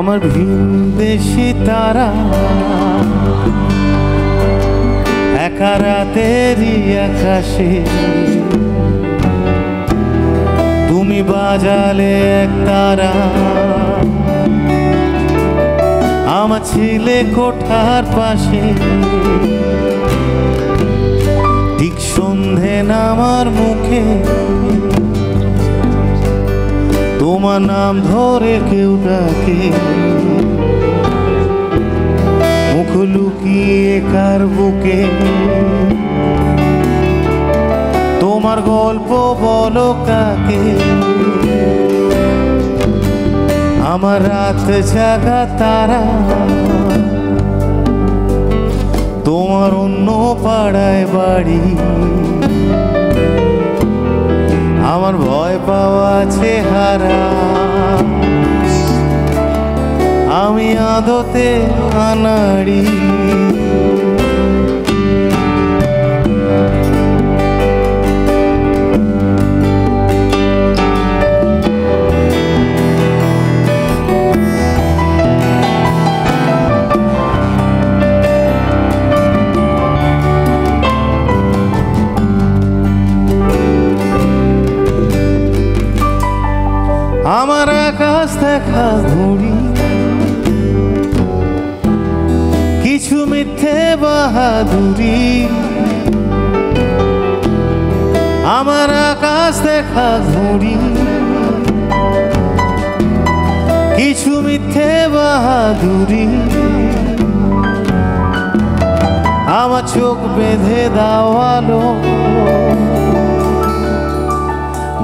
আমার ভিনদেশী তারা একা রাতেরই আকাশে তুমি বাজালে এক তারা আমার ছেলে কোঠার পাশে ঠিক সন্ধে নামার মুখে তোমার নাম ধরে কেউ ডাকে মুখ লুকিয়ে কার বুকে তোমার গল্প বলো কাকে আমার রাত জাগা তারা তোমার অন্য পাড়ায় বাড়ি আমার ভয় পাওয়া চেহারা আমি আদতে আনাড়ি আমার আকাশ দেখা ঘুড়ি কিছু মিথ্যে বাহাদুরি আমার আকাশ দেখা ঘুড়ি কিছু মিথ্যে বাহাদুরি আমার চোখ বেঁধে দাওয়ালো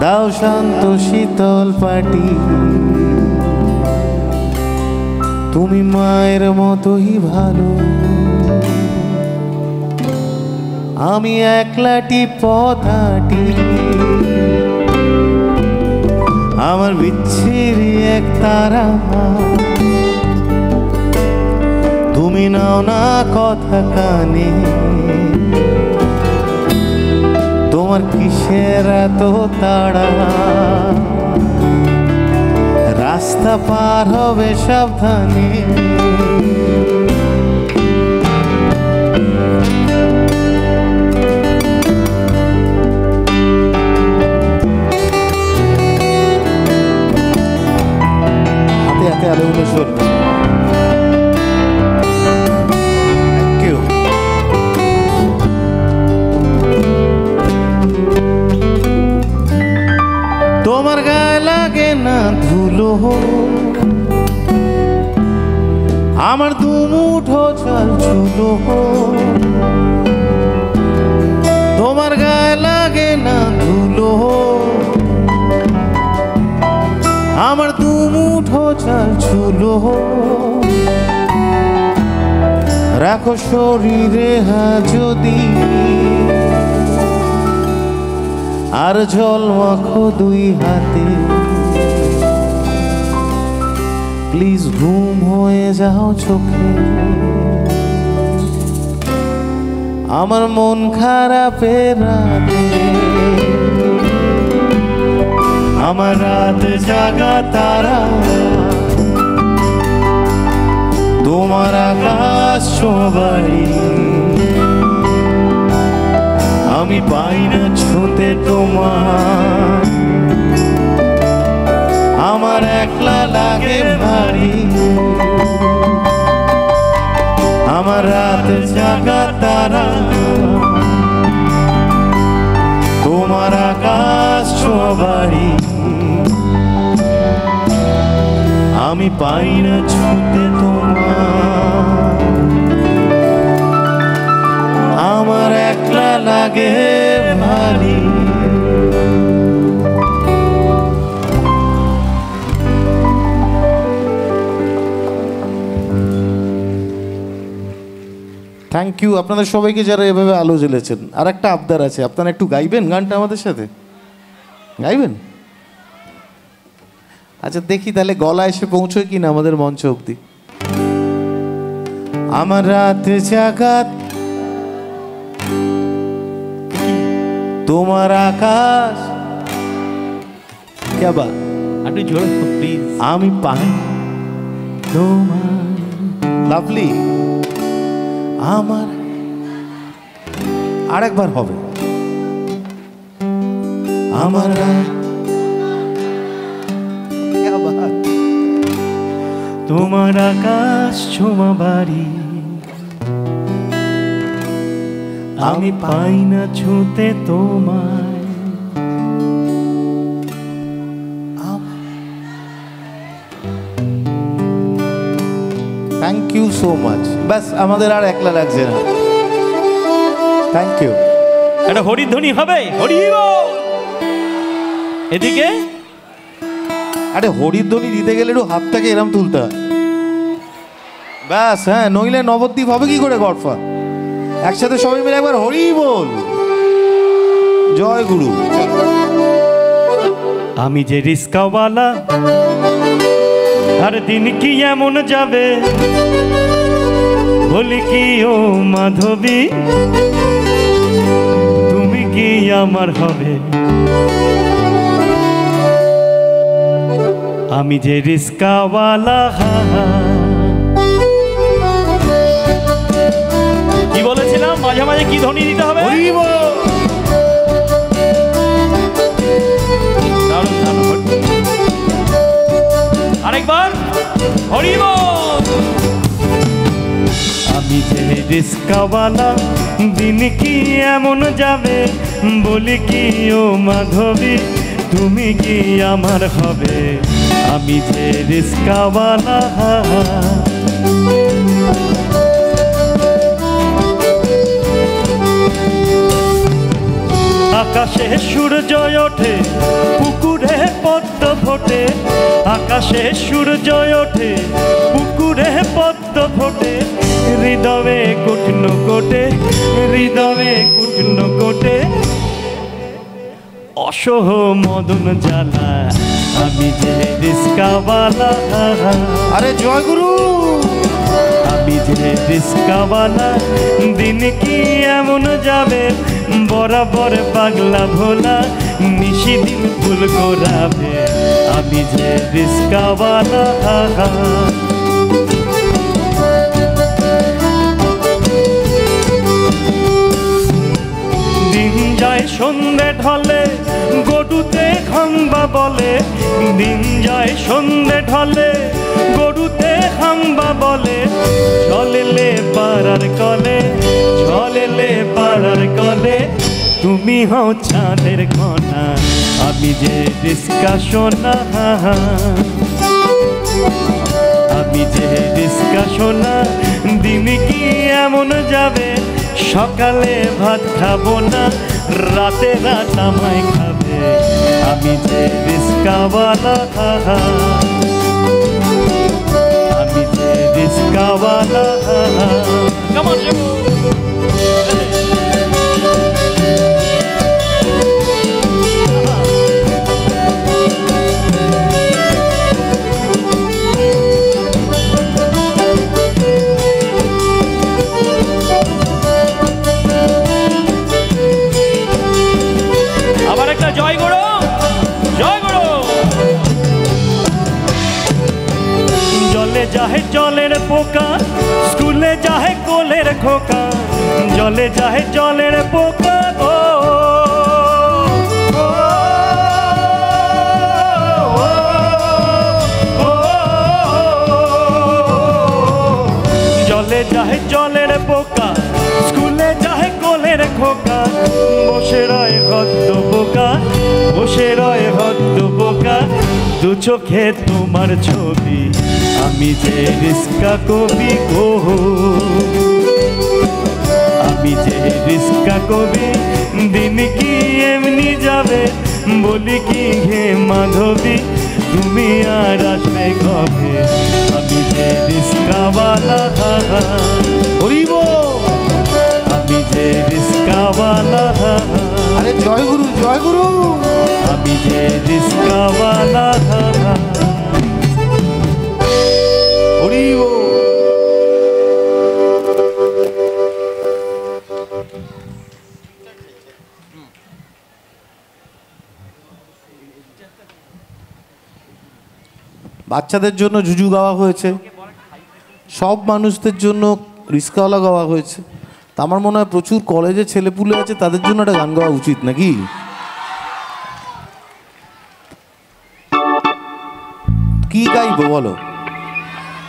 দাও শান্ত শীতল পাটি তুমি মায়ের মতোই ভালো আমি একলাটি পথ হাঁটি আমার বিচ্ছিরি এক তারা তুমি নাও না কথা কানে তোমার কিসের এত তাড়া রাস্তা পার হবে সাবধানে হাতে হাতে আলো উনিশোর তোমার গায়ে লাগে না ধুলো আমার দুমুঠো চাল চুলো তোমার গায়ে লাগে না ধুলো আমার দুমুঠো চাল চুলো রাখো শরীরে যদি আর জল মাখো দুই হাতে প্লিজ ঘুম হয়ে যাও চোখে আমার মন খারাপের রাতে আমার রাত জাগা তারা তোমার আকাশ বাড়ি আমি পাই না ছুঁতে তোমার আমার একলা লাগে ভারী আমার রাত জাগা তারা তোমার আকাশ বাড়ি আমি পাই না ছুঁতে তোমার আমার একলা লাগে ভারী থ্যাংক ইউ আপনাদের সবাইকে যারা এভাবে আলো জ্বেলেছেন। আর একটা আবদার আছে, আপনারা একটু গাইবেন গানটা আমাদের সাথে, গাইবেন? আচ্ছা দেখি তাহলে গলা এসে পৌঁছয় কিনা আমাদের মঞ্চ অবধি। আমার রাত জাগাত তোমার আকাশ, কে বা একটু জোরে প্লিজ। আমি পাই তোমার, লাভলি। আমার আরেকবার হবে। আমার তোমার আকাশ ছোঁয়া বাড়ি, আমি পাই না ছুঁতে তোমায়। Thank you so much. ব্যাস আমাদের আর একলা লাগছে না। Thank you. একটা হরিধ্বনি হবে, হরি বল। এদিকে আরে হরিধ্বনি দিতে গেলে একটু হাতটাকে এরম তুলতে হয়। ব্যাস, হ্যাঁ, নইলে নবদ্বীপ হবে কি করে গডফা? একসাথে সবাই মিলে একবার হরি বল, জয় গুরু। আমি যে রিস্কাওয়ালা, আর দিন কি এমন যাবে, বলি কি ও মাধবী, তুমি কি আমার হবে? আমি যে রিস্কাওয়ালা, কি বলেছিলাম মাঝে মাঝে কি ধ্বনি দিতে হবে? হরি বল। আরেকবার হরি বল। আমি যে রিস্কাওয়ালা, দিন কি এমন যাবে, বলি কি ও মাধবী, তুমি কি আমার হবে? আমি যে রিস্কাওয়ালা, আকাশে সূর্য ওঠে, পুকুরে পদ্ম ফোটে, আকাশে সূর্য ওঠে, পুকুরে পদ্ম ফোটে, হৃদয়ে কুটন কোটে, হৃদয়ে কুটন কোটে, অসহ মদন জ্বালা, আমি যে রিস্কাওয়ালা। আরে জয় গুরু। আমি যে রিস্কাওয়ালা, দিন কি এমন যাবে, বরাবর পাগলা ভোলা, নিশি দিন ফুল করাবে, আমি যে রিস্কাওয়ালা। দিন যায় সন্ধে ঢলে, গরুতে খাম্বা বলে, দিন যায় সন্ধে ঢলে, গরুতে খাম্বা বলে, চলেলে পাড়ার কলে, চলেলে পাড়ার কলে, তুমি হও চাঁদের কণা, আমি যে রিস্কা সোনা, আমি যে রিস্কা সোনা, দিন কি এমন যাবে, সকালে ভাত খাবো না, রাতে রাত আমায় খাবে, আমি যে রিস্কাওয়ালা, আমি যে রিস্কাওয়ালা। আবার একটা জয় গুরু, জয় গুরু। জলে যাহে জলের পোকা, স্কুলে যাহে কোলের খোকা, জলে যাহে জলের পোকা, ও জলে যাহে জলের পোকা, স্কুলে যাহে কোলের খোকা, বসে রয় হদ্দ বোকা, বসে রয় হদ্দ বোকা, দু চোখে তোমার ছবি, আমি যে রিস্কা কবি গো, আমি যে রিস্কা কবি, দিন কি এমনি যাবে, বলি কি হে মাধবী, তুমি আর আসবে কবে, আমি যে রিস্কাওয়ালা। হরি বল। জয় গুরু জয় গুরু। আমি যে রিস্কাওয়ালা দাদা। হরি বল। বাচ্চাদের জন্য জুজু গাওয়া হয়েছে, সব মানুষদের জন্য রিস্কাওয়ালা গাওয়া হয়েছে। তা আমার মনে হয় প্রচুর কলেজে ছেলেপুলে আছে, তাদের জন্য একটা গান গাওয়া উচিত নাকি? কি গাইবো বলো?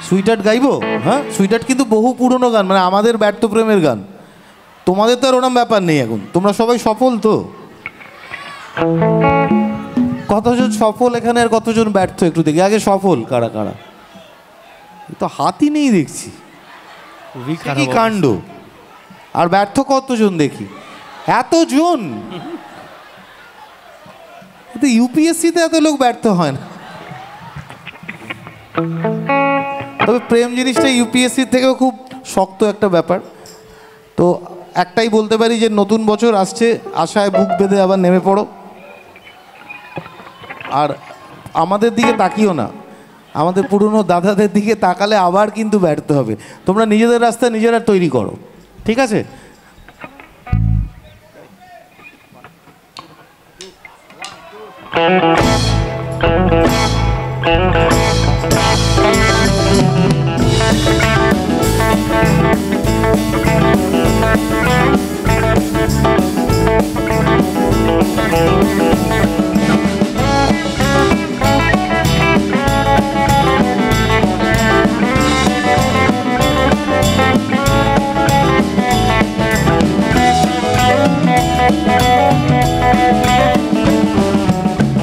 সুইটার্ট গাইবো? হ্যাঁ, সুইটার্ট কিন্তু বহু পুরনো গান, মানে আমাদের ব্যর্থ প্রেমের গান। তোমাদের তো আর ওরম ব্যাপার নেই এখন, তোমরা সবাই সফল তো। কতজন সফল এখানে আর কতজন ব্যর্থ একটু দেখি। আগে সফল কারা কারা? তো হাতই নেই দেখছি, কি কাণ্ড। আর ব্যর্থ কতজন দেখি? এতজন? ইউপিএসসিতে এত লোক ব্যর্থ হয় না। তবে প্রেম জিনিসটা ইউপিএসসির থেকেও খুব শক্ত একটা ব্যাপার। তো একটাই বলতে পারি যে নতুন বছর আসছে, আশায় বুক বেঁধে আবার নেমে পড়ো। আর আমাদের দিকে তাকিও না, আমাদের পুরনো দাদাদের দিকে তাকালে আবার কিন্তু ব্যর্থ হবে। তোমরা নিজেদের রাস্তা নিজেরা তৈরি করো, ঠিক আছে?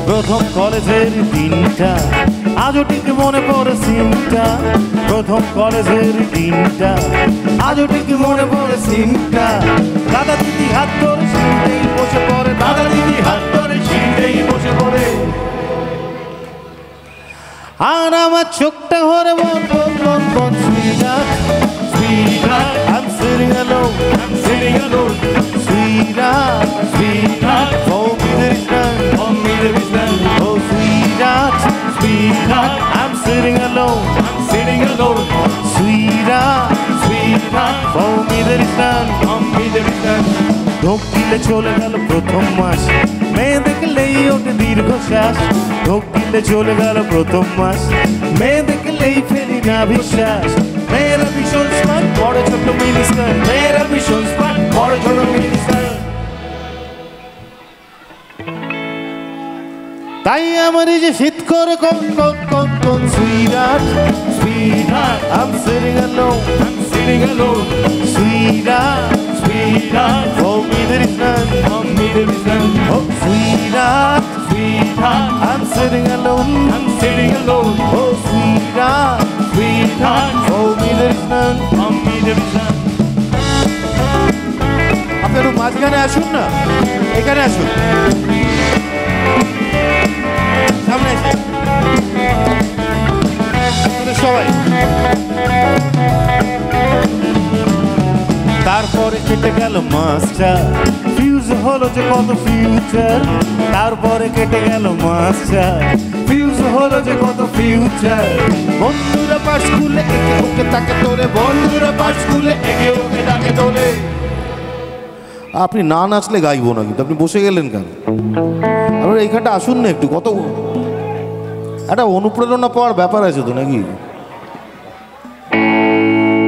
প্রথম কলেজের দিনটা আজও ঠিক মনে পড়ে সিনটা। প্রথম কলেজের দিনটা আজও ঠিক মনে পড়ে সিনটা। দাদা দিদি হাত ধরে সিনটাই বসে পড়ে, দাদা দিদি হাত ধরে সিনটাই বসে পড়ে। আর আমার চোখটা ভরে বল বল বল বল sweetheart sweetheart I'm sitting alone, I'm sitting alone. Sweetheart, sweetheart, for me there is none, for me there is none. Oh sweetheart, sweetheart, I'm sitting alone, I'm sitting alone. Sweetheart, sweetheart, for me there is none, for me there is none. ঢোক দিলে চলে গেল প্রথম মাস, মেয়ে দেখলেই ওঠে দীর্ঘশ্বাস। ঢোক দিলে চলে গেল প্রথম মাস, মেয়ে দেখলেই ফেলি না বিশ্বাস। মেয়েরা ভীষণ স্মার্ট, বড় ছোট মিনিস্টার, মেয়েরা ভীষণ স্মার্ট, বড় ছোট মিনিস্টার। তাই আমার এই যে শীত করে কোন কোন কোন কোন sweetheart sweetheart I'm sitting alone, I'm sitting alone. Sweetheart, sweetheart, for me there is none, for me there is none. Oh sweetheart, sweetheart, I'm sitting alone, I'm sitting alone. Oh sweetheart, sweetheart, for me there is none, for me there is none. আপনারা মাঝখানে আসুন না, এখানে আসুন, সামনে আসুন সবাই। তারপরে কেটে গেল মাস্টার, ফিউজ হলো যে কত ফিউচার। তারপরে কেটে গেল মাস্টার, ফিউজ হলো যে কত ফিউচার। বন্ধুরা পার স্কুলে একে ওকে তাকে তোলে, বন্ধুরা পার স্কুলে একে ওকে তাকে তোলে। আপনি না নাচলে গাইবো না, কিন্তু আপনি বসে গেলেন কেন? আপনারা এইখানটা আসুন না একটু, কত একটা অনুপ্রেরণা পাওয়ার ব্যাপার আছে তো নাকি?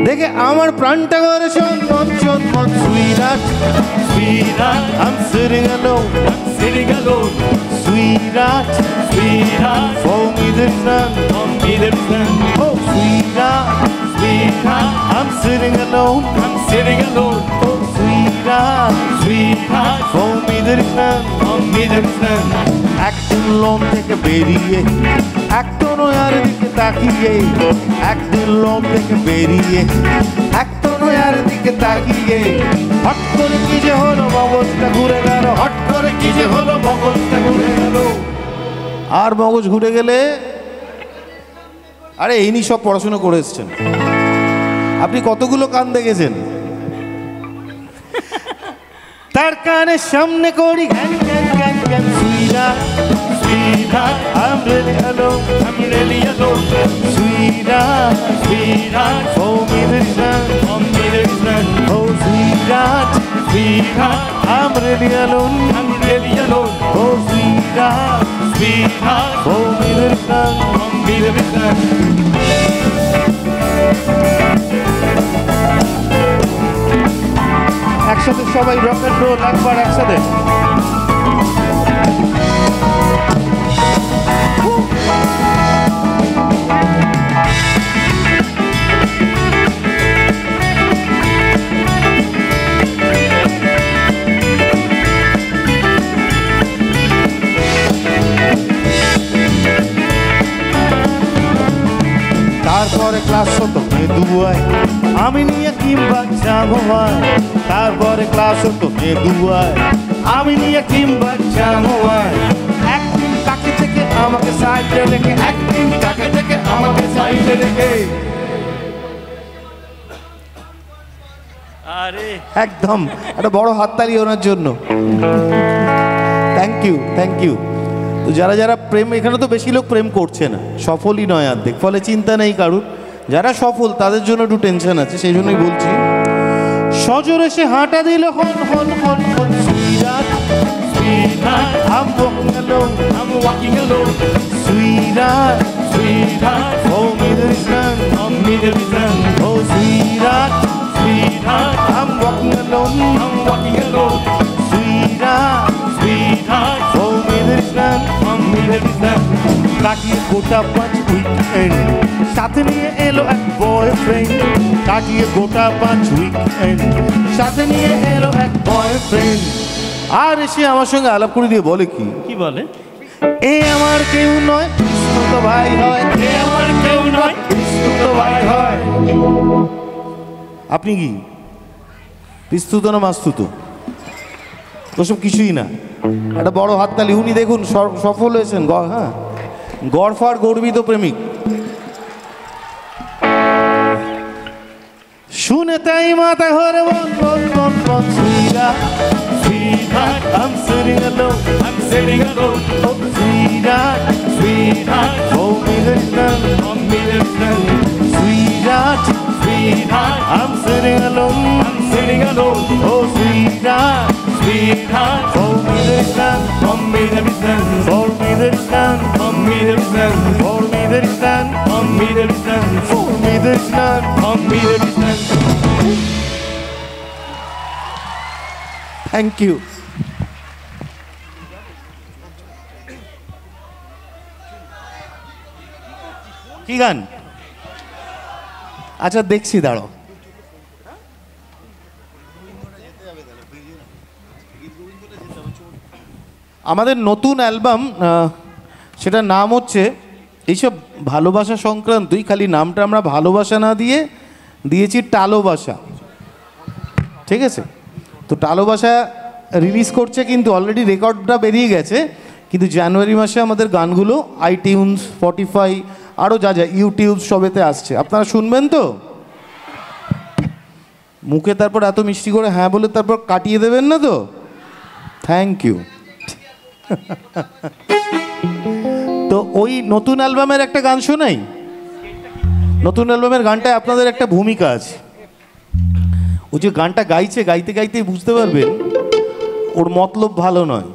দেখে আমার প্রাণটা করে চন্দন চন্দন। Sweetheart sweetheart I'm sitting alone, I'm sitting alone. Sweetheart, sweetheart, for me there is none, for me there is none. Oh sweetheart, sweetheart, I'm sitting alone, I'm sitting alone. Oh sweetheart, sweetheart, for me there is none, for me there is none. একদিন লোম থেকে বেরিয়ে একটা নয়ার দিকে তাকিয়ে, একদিন লোম থেকে বেরিয়ে একটা নয়ার দিকে তাকিয়ে, হট করে কি যে হলো মগজটা ঘুরে গেল, হট করে কি যে হলো মগজটা ঘুরে গেল। আর মগজ ঘুরে গেলে, আরে এই নিয়ে সব পড়াশোনা করে এসছেন আপনি, কতগুলো কান দেখেছেন? তার কানের সামনে করি ঘ্যান ঘ্যান ঘ্যান ঘ্যান সুইরাট Sweetheart, I'm really alone, I'm really alone. সুইরাট Sweetheart, O me there is none for me there is none. O সুইরাট Sweetheart, I'm really alone I'm really alone. O সুইরাট Sweetheart, O me there is none for me there is none. একসাথে সবাই rock and role একবার একসাথে তারপরে class হতো দুয়ায় আমি নিয়ে কিংবা যাবো ভাই তারপরে ক্লাস হতো দুয়ায় আমি নিয়ে কিংবা যাবো ভাই একদিন তাকে থেকে আমাকে সাইডে রেখে একদিন তাকে থেকে আমাকে সাইডে রেখে আরে একদম একটা বড় হাততালি ওনার জন্য থ্যাংক ইউ থ্যাংক ইউ তো যারা যারা প্রেম এখানে তো বেশি লোক প্রেম করছে না সফলই নয় অর্ধেক ফলে চিন্তা নেই কারুর যারা সফল তাদের জন্য একটু টেনশন আছে সেই জন্যই বলছি সজোরে সে হাঁটা দিল হন হন হন হন সুইরাট Sweetheart, I'm walking alone I'm walking alone. সুইরাট Sweetheart, O me there is none for me there is none. O সুইরাট Sweetheart, I'm walking alone I'm walking alone. সুইরাট Sweetheart, O me there is none for me there is none. কাটিয়ে গোটা 5 weekend সাথে নিয়ে এলো এক boyfriend কাটিয়ে গোটা 5 weekend সাথে নিয়ে এলো এক বয়ফ্রেন্ড আর এসে আমার সঙ্গে আলাপ করে দিয়ে বলে কি কি বলে? এ আমার কেউ নয় বিস্তুত ভাই হয় এ আমার কেউ নয়, বিস্তুত ভাই হয় আপনি কি বিস্তুত না মাস্তুত ওসব কিছুই না একটা বড় হাততালি উনি দেখুন সফল হয়েছেন হ্যাঁ গড়ফার গর্বিত প্রেমিক শুনে তাই মাথা ঘরে বন বন বন বন সুইরাট Sweetheart, I'm sitting alone I'm sitting alone. oh সুইরাট Sweetheart, oh me there is none for me there is none. সুইরাট Sweetheart, I'm sitting alone I'm sitting alone. oh সুইরাট Sweetheart, oh me there is none for me there is none. for me there is none For me there is none. for me there is none For me there is none. for me there is none For me there is none. Thank you কি গান আচ্ছা দেখছি দাঁড়াও আমাদের নতুন album সেটার নাম হচ্ছে এইসব ভালোবাসা সংক্রান্তই খালি নামটা আমরা ভালোবাসা না দিয়ে দিয়েছি টালোবাসা ঠিক আছে তো টালোবাসা রিলিজ করছে কিন্তু অলরেডি রেকর্ডটা বেরিয়ে গেছে কিন্তু জানুয়ারি মাসে আমাদের গানগুলো আইটিউনস স্পটিফাই আরও যা যা ইউটিউব সবেতে আসছে আপনারা শুনবেন তো মুখে তারপর এত মিষ্টি করে হ্যাঁ বলে তারপর কাটিয়ে দেবেন না তো থ্যাংক ইউ তো ওই নতুন অ্যালবামের একটা গান শোনাই নতুন অ্যালবামের গানটায় আপনাদের একটা ভূমিকা আছে ও যে গানটা গাইছে গাইতে গাইতেই বুঝতে পারবেন ওর মতলব ভালো নয়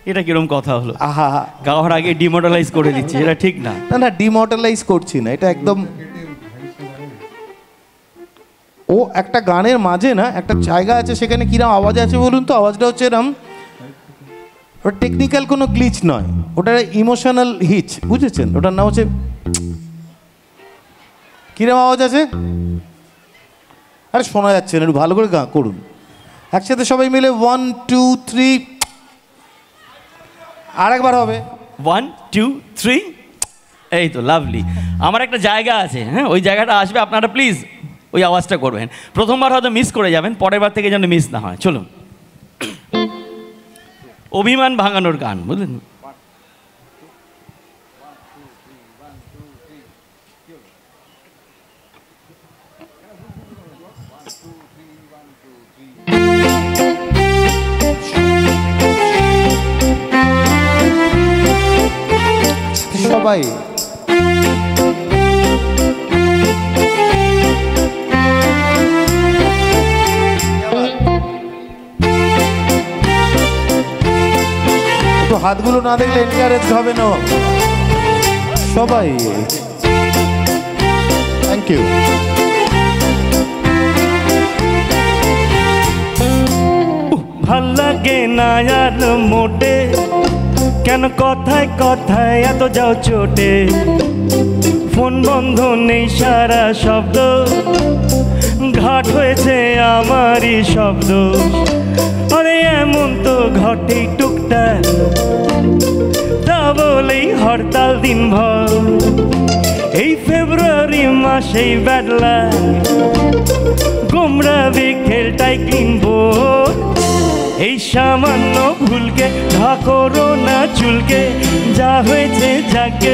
এটা কিরম কথা হলো? আহা গাওয়ার আগে ডিমোরালাইজ করে দিচ্ছি, এটা ঠিক না। না না ডিমর্টালাইজ করছি না, এটা একদম ও একটা গানের মাঝে না একটা জায়গা আছে সেখানে কিরম আওয়াজ আছে বলুন তো, আওয়াজটা হচ্ছে এরম, ওটা টেকনিক্যাল কোনো গ্লিচ নয়, ওটা ইমোশনাল হিচ, বুঝেছেন? ওটার নাম হচ্ছে কিরম আওয়াজ আছে, আরে শোনা যাচ্ছে না, একটু ভালো করে করুন একসাথে সবাই মিলে 1 2 3, আরেকবার হবে 1 2 3, এই তো লাভলি। আমার একটা জায়গা আছে, হ্যাঁ ওই জায়গাটা আসবে, আপনারা প্লিজ ওই আওয়াজটা করবেন। প্রথমবার হয়তো মিস করে যাবেন, পরের বার থেকে যেন মিস না হয়। চলুন, অভিমান ভাঙানোর গান, বুঝলেন? সবাই। একটু হাতগুলো না দেখলে এনকারেজ হবে না সবাই। Thank you. ভাল লাগে না আর মোটে, কেন কথায় কথায় এত যাও চোটে। ফোন বন্ধ নেই সারা শব্দ, ঘাট হয়েছে আমারই শব্দ। আরে এমন তো ঘটে টুকটাক, তা বলেই হরতাল দিনভর। এই ফেব্রুয়ারি মাসেই ব্যাডলা গোমরা বিকেলটাই কিনবো। এই সামান্য ভুলকে ঢাকরো না চুলকে, যা হয়েছে যাকে।